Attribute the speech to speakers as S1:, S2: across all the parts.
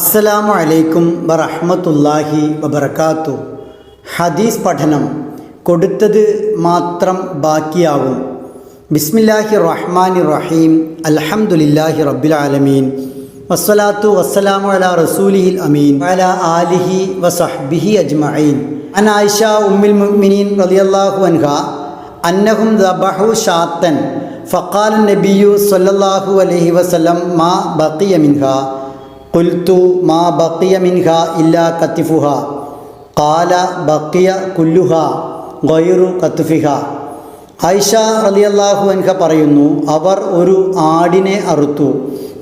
S1: അസ്സലാമു അലൈക്കും വറഹ്മത്തുള്ളാഹി വബറകാതുഹു. ഹദീസ് പഠനം കൊടുത്തത് മാത്രം ബാക്കിയാകും. ബിസ്മില്ലാഹിർ റഹ്മാനിർ റഹീം. അൽഹംദുലില്ലാഹി റബ്ബിൽ ആലമീൻ. വസ്സലാത്തു വസ്സലാമു അലാ റസൂലിഹിൽ അമീൻ വഅലാ ആലിഹി വസഹ്ബിഹി അജ്മഈൻ. അൻ ആയിഷ ഉമ്മുൽ മുഅ്മിനീൻ റളിയല്ലാഹു അൻഹാ അന്നഹും ദബഹു ഷാത്തൻ ഫഖാല നബിയ്യു സ്വല്ലല്ലാഹു അലൈഹി വസല്ലം മാ ബഖിയ മിൻഹാ ഖുൽതു മാ ബഖിയ മിൻഹാ ഇല്ലാ കത്തിഫുഹാ ഖാല ബഖിയ കുല്ലുഹാ ഗൈറു കത്ഫിഹാ. ആയിഷ റളിയല്ലാഹു അൻഹ പറയുന്നു, അവർ ഒരു ആടിനെ അറുത്തു.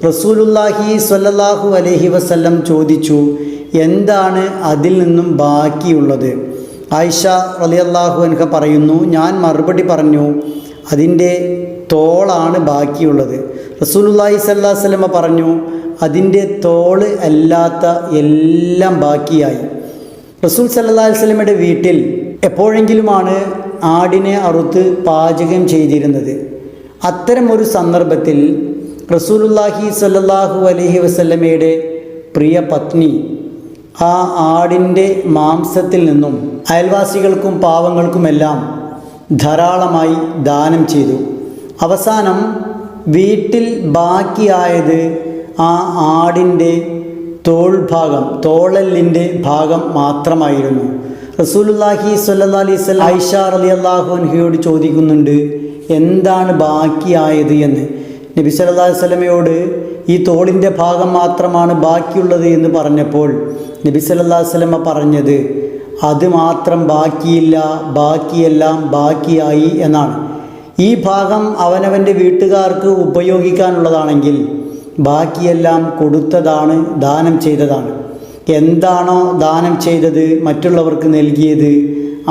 S1: റസൂലുള്ളാഹി സ്വല്ലല്ലാഹു അലൈഹി വസല്ലം ചോദിച്ചു, എന്താണ് അതിൽ നിന്നും ബാക്കിയുള്ളത്? ആയിഷ റളിയല്ലാഹു അൻഹ പറയുന്നു, ഞാൻ മറുപടി പറഞ്ഞു, അതിൻ്റെ തോളാണ് ബാക്കിയുള്ളത്. റസൂലുള്ളാഹി സ്വല്ലല്ലാഹു അലൈഹി വസല്ലം പറഞ്ഞു, അതിൻ്റെ തോള് അല്ലാത്ത എല്ലാം ബാക്കിയായി. റസൂൽ സല്ലല്ലാഹു അലൈഹി വസല്ലമയുടെ വീട്ടിൽ എപ്പോഴെങ്കിലുമാണ് ആടിനെ അറുത്ത് പാചകം ചെയ്തിരുന്നത്. അത്തരം ഒരു സന്ദർഭത്തിൽ റസൂലുള്ളാഹി സ്വല്ലല്ലാഹു അലൈഹി വസല്ലമയുടെ പ്രിയ പത്നി ആ ആടിൻ്റെ മാംസത്തിൽ നിന്നും അയൽവാസികൾക്കും പാവങ്ങൾക്കുമെല്ലാം ധാരാളമായി ദാനം ചെയ്തു. അവസാനം വീട്ടിൽ ബാക്കിയായത് ആ ആടിൻ്റെ തോളെല്ലിൻ്റെ ഭാഗം മാത്രമായിരുന്നു. റസൂലുള്ളാഹി സ്വല്ലല്ലാഹു അലൈഹി വസല്ലം ആയിഷ റളിയല്ലാഹു അൻഹയോട് ചോദിക്കുന്നുണ്ട്, എന്താണ് ബാക്കിയായത് എന്ന്. നബി സല്ലല്ലാഹു അലൈഹി വസല്ലമയോട് ഈ തോളിൻ്റെ ഭാഗം മാത്രമാണ് ബാക്കിയുള്ളത് എന്ന് പറഞ്ഞപ്പോൾ നബി സല്ലല്ലാഹു അലൈഹി വസല്ലമ പറഞ്ഞത്, അത് മാത്രം ബാക്കിയില്ല, ബാക്കിയെല്ലാം ബാക്കിയായി എന്നാണ്. ഈ ഭാഗം അവനവൻ്റെ വീട്ടുകാർക്ക് ഉപയോഗിക്കാനുള്ളതാണെങ്കിൽ ബാക്കിയെല്ലാം കൊടുത്തതാണ്, ദാനം ചെയ്തതാണ്. എന്താണോ ദാനം ചെയ്തത്, മറ്റുള്ളവർക്ക് നൽകിയത്,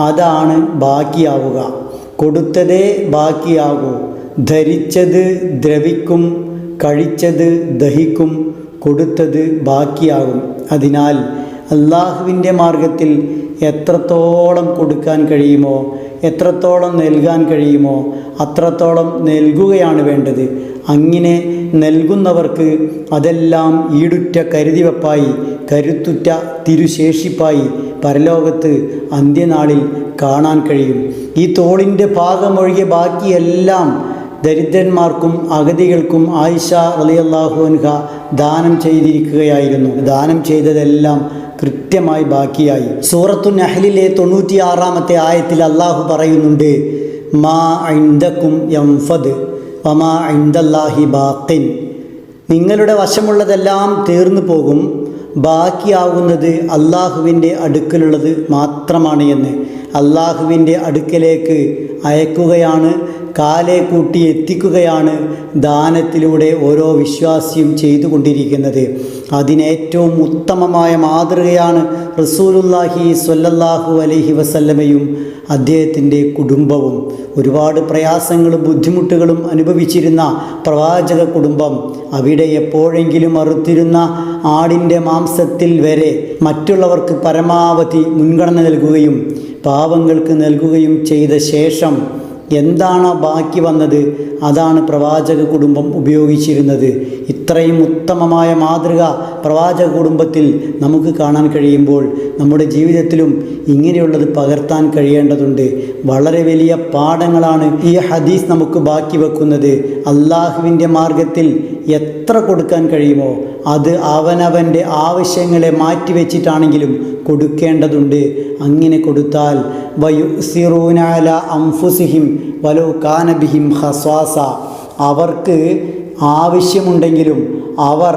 S1: അതാണ് ബാക്കിയാവുക. കൊടുത്തതേ ബാക്കിയാകൂ. ധരിച്ചത് ദ്രവിക്കും, കഴിച്ചത് ദഹിക്കും, കൊടുത്തത് ബാക്കിയാകും. അതിനാൽ അള്ളാഹുവിൻ്റെ മാർഗത്തിൽ എത്രത്തോളം കൊടുക്കാൻ കഴിയുമോ, എത്രത്തോളം നൽകാൻ കഴിയുമോ അത്രത്തോളം നൽകുകയാണ് വേണ്ടത്. അങ്ങനെ നൽകുന്നവർക്ക് അതെല്ലാം ഈടുറ്റ കരുതിവെപ്പായി, കരുത്തുറ്റ തിരുശേഷിപ്പായി പരലോകത്ത് അന്ത്യനാളിൽ കാണാൻ കഴിയും. ഈ തോളിൻ്റെ ഭാഗമൊഴികെ ബാക്കിയെല്ലാം ദരിദ്രന്മാർക്കും അഗതികൾക്കും ആയിഷ റളിയല്ലാഹു അൻഹ ദാനം ചെയ്തിരിക്കുകയായിരുന്നു. ദാനം ചെയ്തതെല്ലാം കൃത്യമായി ബാക്കിയായി. സൂറത്തു നഹ്ലിലെ 96-ാമത്തെ ആയത്തിൽ അള്ളാഹു പറയുന്നുണ്ട്, മാ ഇൻദകും യൻഫദ് വമാ ഇൻദല്ലാഹി ബാഖിൻ. നിങ്ങളുടെ വശമുള്ളതെല്ലാം തീർന്നു പോകും, ബാക്കിയാകുന്നത് അള്ളാഹുവിൻ്റെ അടുക്കലുള്ളത് മാത്രമാണ് എന്ന്. അള്ളാഹുവിൻ്റെ അടുക്കലേക്ക് അയക്കുകയാണ്, കാലെ കൂട്ടി എത്തിക്കുകയാണ് ദാനത്തിലൂടെ ഓരോ വിശ്വാസിയും ചെയ്തുകൊണ്ടിരിക്കുന്നത്. അതിനേറ്റവും ഉത്തമമായ മാതൃകയാണ് റസൂലുള്ളാഹി സ്വല്ലല്ലാഹു അലൈഹി വസല്ലമയും അദ്ദേഹത്തിൻ്റെ കുടുംബവും. ഒരുപാട് പ്രയാസങ്ങളും ബുദ്ധിമുട്ടുകളും അനുഭവിച്ചിരുന്ന പ്രവാചക കുടുംബം അവിടെ എപ്പോഴെങ്കിലും അറുത്തിരുന്ന ആടിൻ്റെ മാംസത്തിൽ വരെ മറ്റുള്ളവർക്ക് പരമാവധി മുൻഗണന നൽകുകയും പാവങ്ങൾക്ക് നൽകുകയും ചെയ്ത ശേഷം എന്താണോ ബാക്കി വന്നത് അതാണ് പ്രവാചക കുടുംബം ഉപയോഗിച്ചിരുന്നത്. ഇത്രയും ഉത്തമമായ മാതൃക പ്രവാചക കുടുംബത്തിൽ നമുക്ക് കാണാൻ കഴിയുമ്പോൾ നമ്മുടെ ജീവിതത്തിലും ഇങ്ങനെയുള്ളത് പകർത്താൻ കഴിയേണ്ടതുണ്ട്. വളരെ വലിയ പാഠങ്ങളാണ് ഈ ഹദീസ് നമുക്ക് ബാക്കി വെക്കുന്നത്. അള്ളാഹുവിൻ്റെ മാർഗത്തിൽ എത്ര കൊടുക്കാൻ കഴിയുമോ അത് അവനവൻ്റെ ആവശ്യങ്ങളെ മാറ്റിവെച്ചിട്ടാണെങ്കിലും കൊടുക്കേണ്ടതുണ്ട്. അങ്ങനെ കൊടുത്താൽ വയുസിറൂന അലാ അൻഫുസിഹിം വലൗ കാന ബിഹിം ഖസ്വാസ. അവർക്ക് ആവശ്യമുണ്ടെങ്കിലും അവർ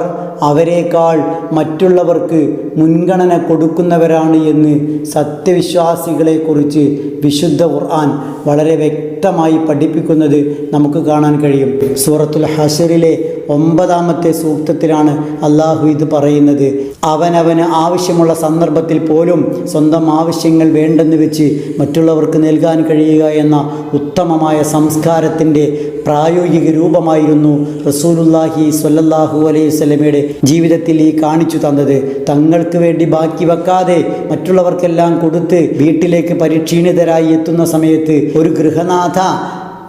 S1: അവരെക്കാൾ മറ്റുള്ളവർക്ക് മുൻഗണന കൊടുക്കുന്നവരാണ് എന്ന് സത്യവിശ്വാസികളെക്കുറിച്ച് വിശുദ്ധ ഖുർആൻ വളരെ വ്യക്തമായി പഠിപ്പിക്കുന്നത് നമുക്ക് കാണാൻ കഴിയും. സൂറത്തുൽ ഹശറിലെ 9-ാമത്തെ സൂക്തത്തിലാണ് അള്ളാഹു ഇത് പറയുന്നത്. അവനവന് ആവശ്യമുള്ള സന്ദർഭത്തിൽ പോലും സ്വന്തം ആവശ്യങ്ങൾ വേണ്ടെന്ന് വെച്ച് മറ്റുള്ളവർക്ക് നൽകാൻ കഴിയുക എന്ന ഉത്തമമായ സംസ്കാരത്തിൻ്റെ പ്രായോഗിക രൂപമായിരുന്നു റസൂലുള്ളാഹി സ്വല്ലല്ലാഹു അലൈഹി വസല്ലമയുടെ ജീവിതത്തിൽ ഈ കാണിച്ചു തന്നത്. തങ്ങൾക്ക് വേണ്ടി ബാക്കി വെക്കാതെ മറ്റുള്ളവർക്കെല്ലാം കൊടുത്ത് വീട്ടിലേക്ക് പരിക്ഷീണിതരായി എത്തുന്ന സമയത്ത് ഒരു ഗൃഹനാഥ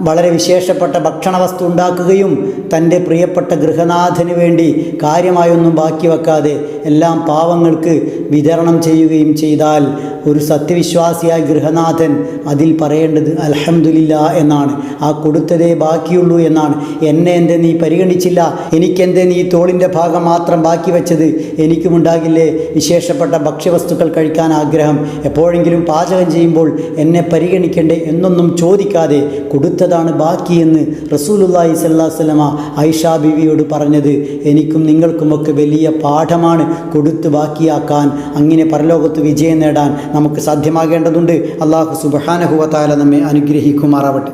S1: വളരെ വിശേഷപ്പെട്ട ഭക്ഷണ വസ്തു ഉണ്ടാക്കുകയും തൻ്റെ പ്രിയപ്പെട്ട ഗൃഹനാഥന് വേണ്ടി കാര്യമായൊന്നും ബാക്കി വെക്കാതെ എല്ലാം പാവങ്ങൾക്ക് വിതരണം ചെയ്യുകയും ചെയ്താൽ ഒരു സത്യവിശ്വാസിയായ ഗൃഹനാഥൻ അതിൽ പറയേണ്ടത് അൽഹംദുലില്ലാ എന്നാണ്. ആ കൊടുത്തതേ ബാക്കിയുള്ളൂ എന്നാണ്. എന്നെ എന്തേ നീ പരിഗണിച്ചില്ല, എനിക്കെന്തേ നീ തോളിൻ്റെ ഭാഗം മാത്രം ബാക്കി വെച്ചത്, എനിക്കുമുണ്ടാകില്ലേ വിശേഷപ്പെട്ട ഭക്ഷ്യവസ്തുക്കൾ കഴിക്കാൻ ആഗ്രഹം, എപ്പോഴെങ്കിലും പാചകം ചെയ്യുമ്പോൾ എന്നെ പരിഗണിക്കണ്ടേ എന്നൊന്നും ചോദിക്കാതെ കൊടുത്തതാണ് ബാക്കിയെന്ന് റസൂലുള്ളാഹി സ്വല്ലല്ലാഹു അലൈഹി വസല്ലമ ആയിഷ ബീവിയോട് പറഞ്ഞത് എനിക്കും നിങ്ങൾക്കുമൊക്കെ വലിയ പാഠമാണ്. കൊടുത്ത് ബാക്കിയാക്കാൻ, അങ്ങനെ പരലോകത്ത് വിജയം നേടാൻ നമുക്ക് സാധ്യമാകേണ്ടതുണ്ട്. അല്ലാഹു സുബ്ഹാനഹു വ തആല നമ്മെ അനുഗ്രഹിക്കുമാറാവട്ടെ.